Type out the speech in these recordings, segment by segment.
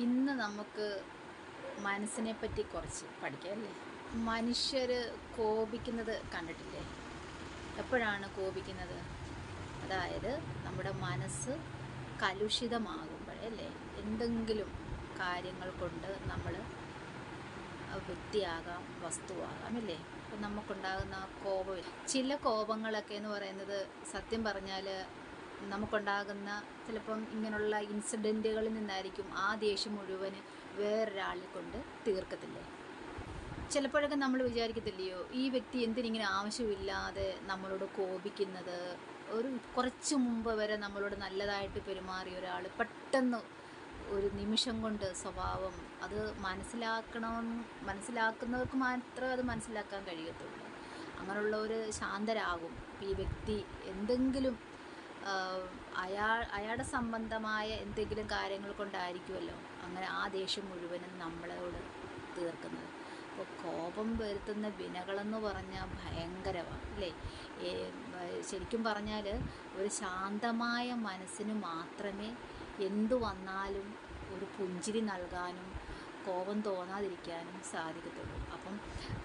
ഇന്ന് നമുക്ക് മനസ്സിനെ പറ്റി കുറച്ച് പഠിക്കാം അല്ലേ? മനുഷ്യർ കോപിക്കുന്നത് കണ്ടിട്ടില്ലേ? എപ്പോഴാണ് കോപിക്കുന്നത്? അതായത് നമ്മുടെ മനസ്സ് കലുഷിതമാകുമ്പോഴല്ലേ? എന്തെങ്കിലും കാര്യങ്ങൾ കൊണ്ട് നമ്മൾ വ്യക്തിയാകാം, വസ്തുവാകാം അല്ലേ? അപ്പം നമുക്കുണ്ടാകുന്ന കോപം, ചില കോപങ്ങളൊക്കെ എന്ന് പറയുന്നത് സത്യം പറഞ്ഞാൽ നമുക്കുണ്ടാകുന്ന ചിലപ്പം ഇങ്ങനെയുള്ള ഇൻസിഡൻറ്റുകളിൽ നിന്നായിരിക്കും. ആ ദേഷ്യം മുഴുവന് വേറൊരാളിൽ കൊണ്ട് തീർക്കത്തില്ലേ? ചിലപ്പോഴൊക്കെ നമ്മൾ വിചാരിക്കത്തില്ലയോ, ഈ വ്യക്തി എന്തിനിങ്ങനെ ആവശ്യമില്ലാതെ നമ്മളോട് കോപിക്കുന്നത്? ഒരു കുറച്ച് മുമ്പ് വരെ നമ്മളോട് നല്ലതായിട്ട് പെരുമാറിയ ഒരാൾ പെട്ടെന്ന് ഒരു നിമിഷം കൊണ്ട് സ്വഭാവം അത് മനസ്സിലാക്കുന്നവർക്ക് മാത്രമേ അത് മനസ്സിലാക്കാൻ കഴിയത്തുള്ളൂ. അങ്ങനെയുള്ളവർ ശാന്തരാകും. ഈ വ്യക്തി എന്തെങ്കിലും അയാളുടെ സംബന്ധമായ എന്തെങ്കിലും കാര്യങ്ങൾ കൊണ്ടായിരിക്കുമല്ലോ അങ്ങനെ ആ ദേഷ്യം മുഴുവനും നമ്മളോട് തീർക്കുന്നത്. അപ്പോൾ കോപം വരുത്തുന്ന വിനകളെന്ന് പറഞ്ഞാൽ ഭയങ്കരമാണ് അല്ലേ? ശരിക്കും പറഞ്ഞാൽ ഒരു ശാന്തമായ മനസ്സിന് മാത്രമേ എന്തു വന്നാലും ഒരു പുഞ്ചിരി നൽകാനും കോപം തോന്നാതിരിക്കാനും സാധിക്കത്തുള്ളൂ. അപ്പം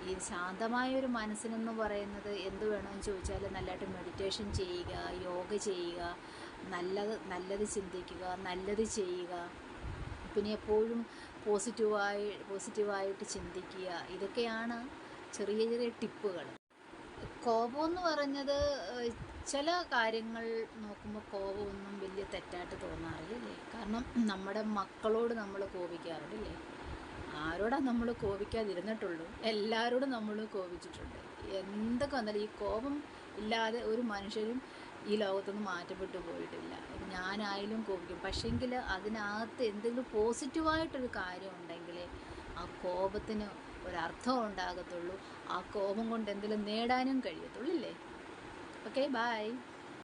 ഈ ശാന്തമായൊരു മനസ്സിനെന്ന് പറയുന്നത് എന്ത് വേണമെന്ന് ചോദിച്ചാൽ നല്ലതായിട്ട് മെഡിറ്റേഷൻ ചെയ്യുക, യോഗ ചെയ്യുക, നല്ലത് ചിന്തിക്കുക, നല്ലത് ചെയ്യുക, പിന്നെ എപ്പോഴും പോസിറ്റീവായിട്ട് ചിന്തിക്കുക. ഇതൊക്കെയാണ് ചെറിയ ചെറിയ ടിപ്പുകൾ. കോപമെന്ന് പറഞ്ഞത് ചില കാര്യങ്ങൾ നോക്കുമ്പോൾ കോപമൊന്നും വലിയ തെറ്റായിട്ട് തോന്നാറില്ലേ? കാരണം നമ്മുടെ മക്കളോട് നമ്മൾ കോപിക്കാറില്ലേ? ആരോടാണ് നമ്മൾ കോപിക്കാതിരുന്നിട്ടുള്ളൂ? എല്ലാവരോടും നമ്മൾ കോപിച്ചിട്ടുണ്ട്. എന്തൊക്കെ വന്നാലും ഈ കോപം ഇല്ലാതെ ഒരു മനുഷ്യരും ഈ ലോകത്തൊന്നും മാറ്റപ്പെട്ടു പോയിട്ടില്ല. ഞാനായാലും കോപിക്കും. പക്ഷേങ്കിൽ അതിനകത്ത് എന്തെങ്കിലും പോസിറ്റീവായിട്ടൊരു കാര്യം ഉണ്ടെങ്കിലേ ആ കോപത്തിന് ഒരർത്ഥം ഉണ്ടാകത്തുള്ളൂ. ആ കോപം കൊണ്ട് എന്തെങ്കിലും നേടാനും കഴിയത്തുള്ളൂ ഇല്ലേ? Okay, by.